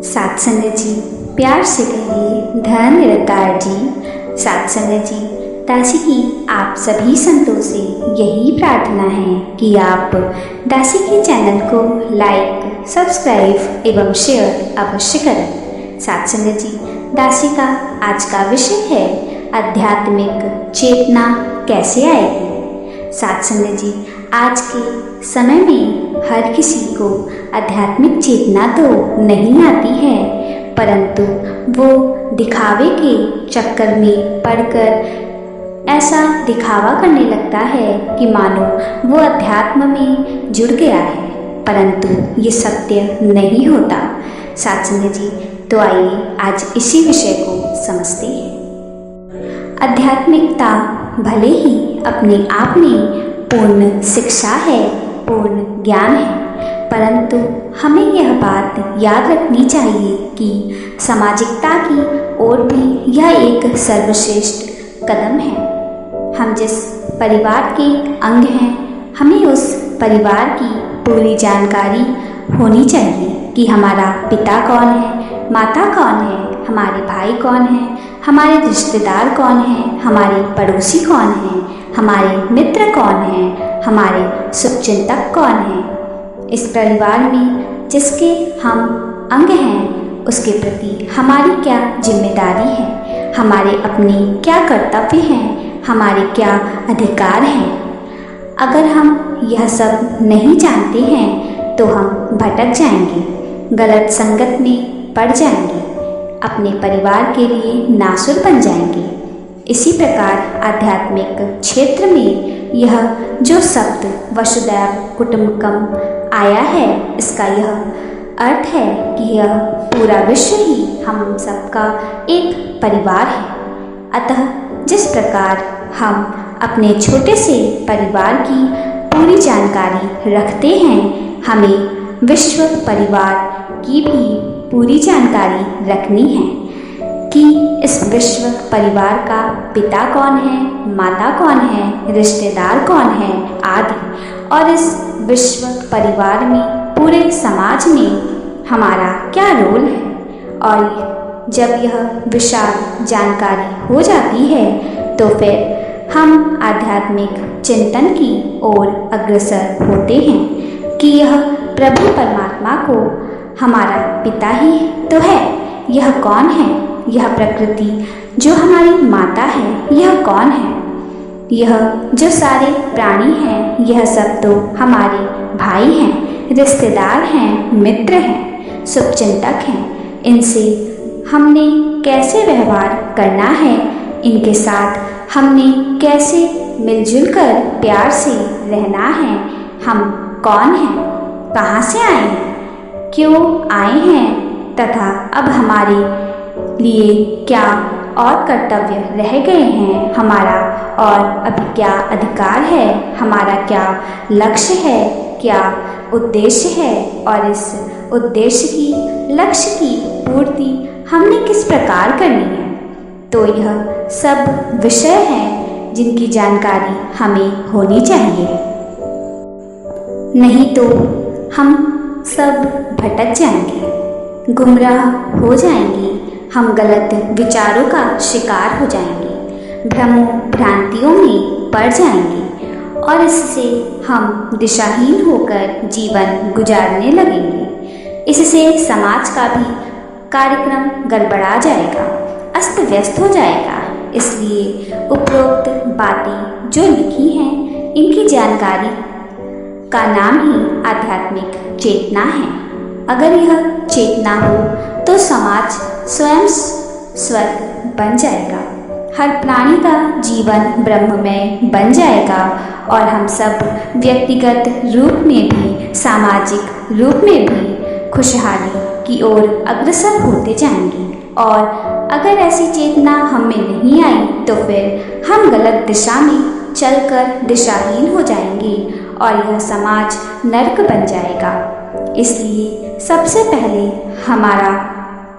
साथ संगत जी, प्यार से कहिए धन निरंकार जी। साथ संगत जी, दासी की आप सभी संतों से यही प्रार्थना है कि आप दासी के चैनल को लाइक, सब्सक्राइब एवं शेयर अवश्य करें। साथ संगत जी, दासी का आज का विषय है आध्यात्मिक चेतना कैसे आएगी। साथ संगत जी, आज के समय में हर किसी को आध्यात्मिक चेतना तो नहीं आती है, परंतु वो दिखावे के चक्कर में पड़कर ऐसा दिखावा करने लगता है कि मानो वो अध्यात्म में जुड़ गया है, परंतु ये सत्य नहीं होता। साथ संगत जी, तो आइए आज इसी विषय को समझते हैं। आध्यात्मिकता भले ही अपने आप में पूर्ण शिक्षा है, पूर्ण ज्ञान है, परंतु हमें यह बात याद रखनी चाहिए कि सामाजिकता की ओर भी यह एक सर्वश्रेष्ठ कदम है। हम जिस परिवार के अंग हैं, हमें उस परिवार की पूरी जानकारी होनी चाहिए कि हमारा पिता कौन है, माता कौन है, हमारे भाई कौन हैं, हमारे रिश्तेदार कौन हैं, हमारे पड़ोसी कौन हैं, हमारे मित्र कौन हैं, हमारे शुभचिंतक कौन हैं। इस परिवार में जिसके हम अंग हैं, उसके प्रति हमारी क्या जिम्मेदारी है, हमारे अपने क्या कर्तव्य हैं, हमारे क्या अधिकार हैं। अगर हम यह सब नहीं जानते हैं तो हम भटक जाएंगे, गलत संगत में पड़ जाएंगे, अपने परिवार के लिए नासुर बन जाएंगे। इसी प्रकार आध्यात्मिक क्षेत्र में यह जो शब्द वसुधैव कुटुंबकम आया है, इसका यह अर्थ है कि यह पूरा विश्व ही हम सबका एक परिवार है। अतः जिस प्रकार हम अपने छोटे से परिवार की पूरी जानकारी रखते हैं, हमें विश्व परिवार की भी पूरी जानकारी रखनी है कि इस विश्व परिवार का पिता कौन है, माता कौन है, रिश्तेदार कौन है आदि, और इस विश्व परिवार में पूरे समाज में हमारा क्या रोल है। और जब यह विशाल जानकारी हो जाती है तो फिर हम आध्यात्मिक चिंतन की ओर अग्रसर होते हैं कि यह प्रभु परमात्मा को हमारा पिता ही तो है, यह कौन है, यह प्रकृति जो हमारी माता है यह कौन है, यह जो सारे प्राणी हैं यह सब तो हमारे भाई हैं, रिश्तेदार हैं, मित्र हैं, शुभचिंतक हैं। इनसे हमने कैसे व्यवहार करना है, इनके साथ हमने कैसे मिलजुल कर प्यार से रहना है, हम कौन हैं, कहाँ से आए हैं, क्यों आए हैं, तथा अब हमारे लिए क्या और कर्तव्य रह गए हैं, हमारा और अभी क्या अधिकार है, हमारा क्या लक्ष्य है, क्या उद्देश्य है, और इस उद्देश्य की लक्ष्य की पूर्ति हमने किस प्रकार करनी है। तो यह सब विषय हैं जिनकी जानकारी हमें होनी चाहिए, नहीं तो हम सब भटक जाएंगे, गुमराह हो जाएंगे, हम गलत विचारों का शिकार हो जाएंगे, भ्रमों भ्रांतियों में पड़ जाएंगे और इससे हम दिशाहीन होकर जीवन गुजारने लगेंगे। इससे समाज का भी कार्यक्रम गड़बड़ा जाएगा, अस्त व्यस्त हो जाएगा। इसलिए उपरोक्त बातें जो लिखी हैं, इनकी जानकारी का नाम ही आध्यात्मिक चेतना है। अगर यह चेतना हो तो समाज स्वयं स्वर्ग बन जाएगा, हर प्राणी का जीवन ब्रह्ममय बन जाएगा और हम सब व्यक्तिगत रूप में भी सामाजिक रूप में भी खुशहाली की ओर अग्रसर होते जाएंगे। और अगर ऐसी चेतना हम में नहीं आई तो फिर हम गलत दिशा में चलकर दिशाहीन हो जाएंगे और यह समाज नरक बन जाएगा। इसलिए सबसे पहले हमारा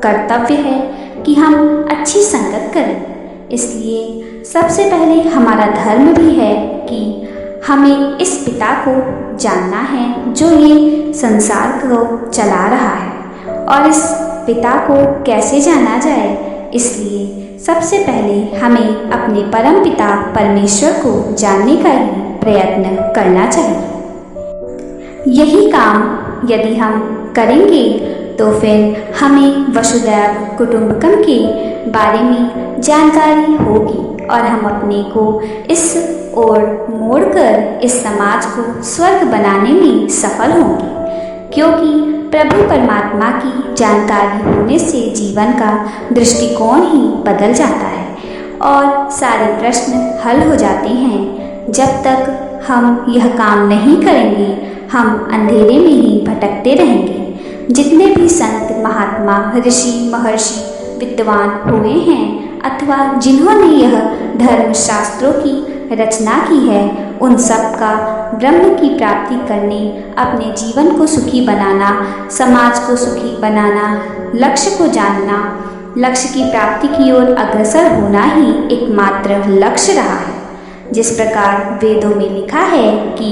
कर्तव्य है कि हम अच्छी संगत करें। इसलिए सबसे पहले हमारा धर्म भी है कि हमें इस पिता को जानना है जो ये संसार को चला रहा है, और इस पिता को कैसे जाना जाए, इसलिए सबसे पहले हमें अपने परम पिता परमेश्वर को जानने का ही प्रयत्न करना चाहिए। यही काम यदि हम करेंगे तो फिर हमें वसुधैव कुटुंबकम के बारे में जानकारी होगी और हम अपने को इस ओर मोड़कर इस समाज को स्वर्ग बनाने में सफल होंगे, क्योंकि प्रभु परमात्मा की जानकारी होने से जीवन का दृष्टिकोण ही बदल जाता है और सारे प्रश्न हल हो जाते हैं। जब तक हम यह काम नहीं करेंगे हम अंधेरे में ही भटकते रहेंगे। जितने भी संत महात्मा ऋषि महर्षि विद्वान हुए हैं अथवा जिन्होंने यह धर्मशास्त्रों की रचना की है, उन सब का ब्रह्म की प्राप्ति करने, अपने जीवन को सुखी बनाना, समाज को सुखी बनाना, लक्ष्य को जानना, लक्ष्य की प्राप्ति की ओर अग्रसर होना ही एकमात्र लक्ष्य रहा है। जिस प्रकार वेदों में लिखा है कि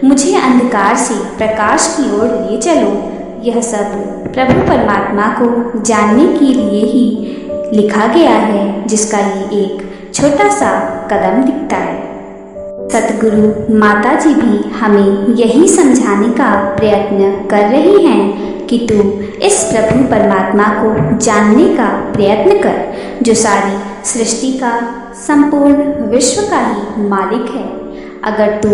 मुझे अंधकार से प्रकाश की ओर ले चलो, यह सब प्रभु परमात्मा को जानने के लिए ही लिखा गया है, जिसका ये एक छोटा सा कदम दिखता है। सतगुरु माता जी भी हमें यही समझाने का प्रयत्न कर रही हैं कि तू इस प्रभु परमात्मा को जानने का प्रयत्न कर, जो सारी सृष्टि का संपूर्ण विश्व का ही मालिक है। अगर तू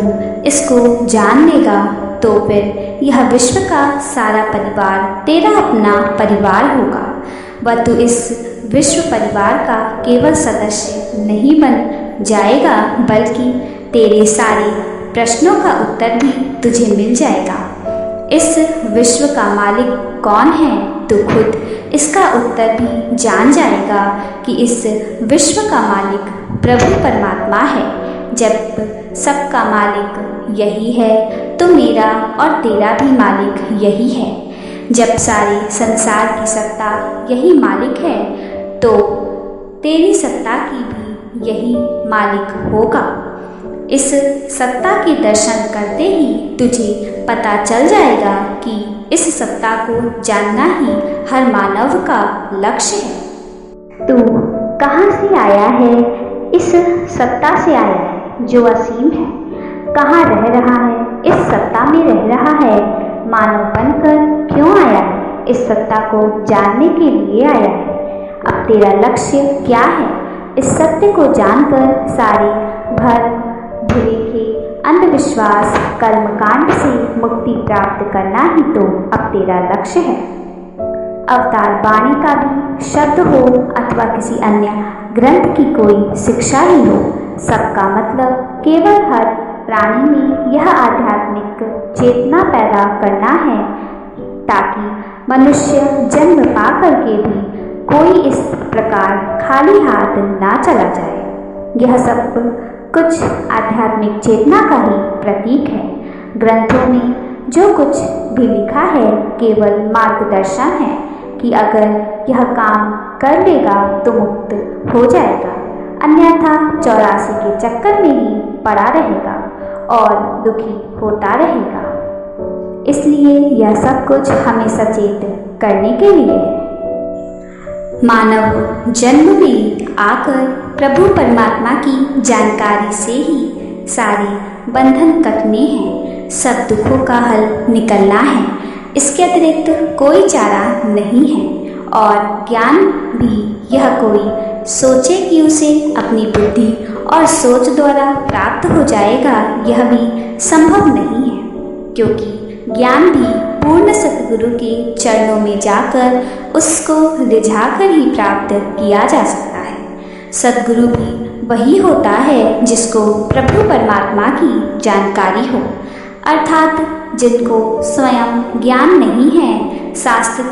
इसको जान लेगा तो फिर यह विश्व का सारा परिवार तेरा अपना परिवार होगा। वह तू इस विश्व परिवार का केवल सदस्य नहीं बन जाएगा, बल्कि तेरे सारे प्रश्नों का उत्तर भी तुझे मिल जाएगा। इस विश्व का मालिक कौन है, तो खुद इसका उत्तर भी जान जाएगा कि इस विश्व का मालिक प्रभु परमात्मा है। जब सबका मालिक यही है तो मेरा और तेरा भी मालिक यही है। जब सारे संसार की सत्ता यही मालिक है तो तेरी सत्ता की भी यही मालिक होगा। इस सत्ता के दर्शन करते ही तुझे पता चल जाएगा कि इस सत्ता को जानना ही हर मानव का लक्ष्य है। तू कहाँ से आया है? इस सत्ता से आया है जो असीम है। कहाँ रह रहा है? इस सत्ता में रह रहा है। मानव बनकर क्यों आया है? इस सत्ता को जानने के लिए आया है। अब तेरा लक्ष्य क्या है? इस सत्य को जानकर सारे भ्रम भुलेखे अंधविश्वास कर्मकांड से मुक्ति प्राप्त करना ही तो अब तेरा लक्ष्य है। अवतार वाणी का भी शब्द हो अथवा किसी अन्य ग्रंथ की कोई शिक्षा ही हो, सबका मतलब केवल हर प्राणी में यह आध्यात्मिक चेतना पैदा करना है, ताकि मनुष्य जन्म पा करके भी कोई इस प्रकार खाली हाथ ना चला जाए। यह सब कुछ आध्यात्मिक चेतना का ही प्रतीक है। ग्रंथों में जो कुछ भी लिखा है केवल मार्गदर्शन है कि अगर यह काम कर लेगा तो मुक्त हो जाएगा, अन्यथा 84 के चक्कर में ही पड़ा रहेगा और दुखी होता रहेगा। इसलिए यह सब कुछ हमें सचेत करने के लिए है। मानव जन्म में आकर प्रभु परमात्मा की जानकारी से ही सारे बंधन कटने हैं, सब दुखों का हल निकलना है। इसके अतिरिक्त कोई चारा नहीं है और ज्ञान भी यह कोई सोचे कि उसे अपनी बुद्धि और सोच द्वारा प्राप्त हो जाएगा, यह भी संभव नहीं है, क्योंकि ज्ञान भी पूर्ण सतगुरु के चरणों में जाकर उसको रिझाकर ही प्राप्त किया जा सकता है। सतगुरु भी वही होता है जिसको प्रभु परमात्मा की जानकारी हो, अर्थात जिनको स्वयं ज्ञान नहीं है, शास्त्र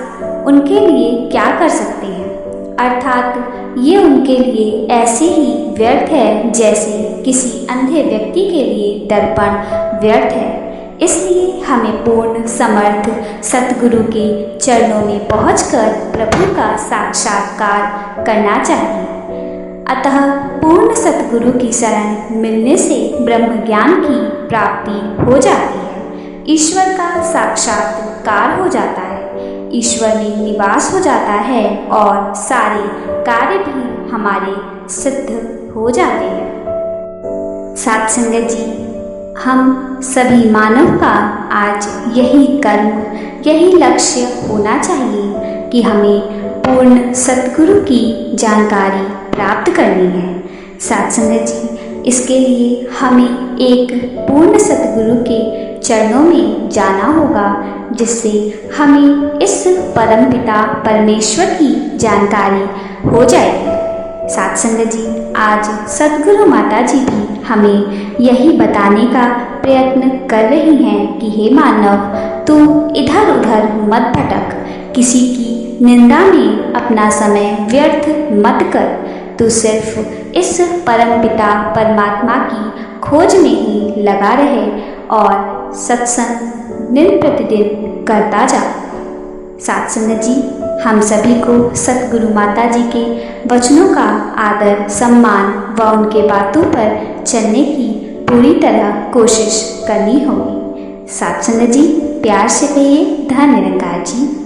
उनके लिए क्या कर सकते हैं, अर्थात ये उनके लिए ऐसे ही व्यर्थ है जैसे किसी अंधे व्यक्ति के लिए दर्पण व्यर्थ है। इसलिए हमें पूर्ण समर्थ सतगुरु के चरणों में पहुंचकर प्रभु का साक्षात्कार करना चाहिए। अतः पूर्ण सतगुरु की शरण मिलने से ब्रह्म ज्ञान की प्राप्ति हो जाती है, ईश्वर का साक्षात्कार हो जाता है। ईश्वर में निवास हो जाता है और सारे कार्य भी हमारे सिद्ध हो जाते हैं। साथ संगत जी, हम सभी मानव का आज यही कर्म, यही लक्ष्य होना चाहिए कि हमें पूर्ण सद्गुरु की जानकारी प्राप्त करनी है। साथ संगत जी, इसके लिए हमें एक पूर्ण सद्गुरु के चरणों में जाना होगा, जिससे हमें इस परमपिता परमेश्वर की जानकारी हो जाएगी। साथ संगत जी, आज सद्गुरु माता जी भी हमें यही बताने का प्रयत्न कर रही हैं कि हे मानव, तू इधर उधर मत भटक, किसी की निंदा में अपना समय व्यर्थ मत कर, तू सिर्फ इस परमपिता परमात्मा की खोज में ही लगा रहे और सत्संग दिन प्रतिदिन करता जा। साथ संगत जी, हम सभी को सतगुरु माता जी के वचनों का आदर सम्मान व उनके बातों पर चलने की पूरी तरह कोशिश करनी होगी। साथ संगत जी, प्यार से कहिए धन निरंकार जी।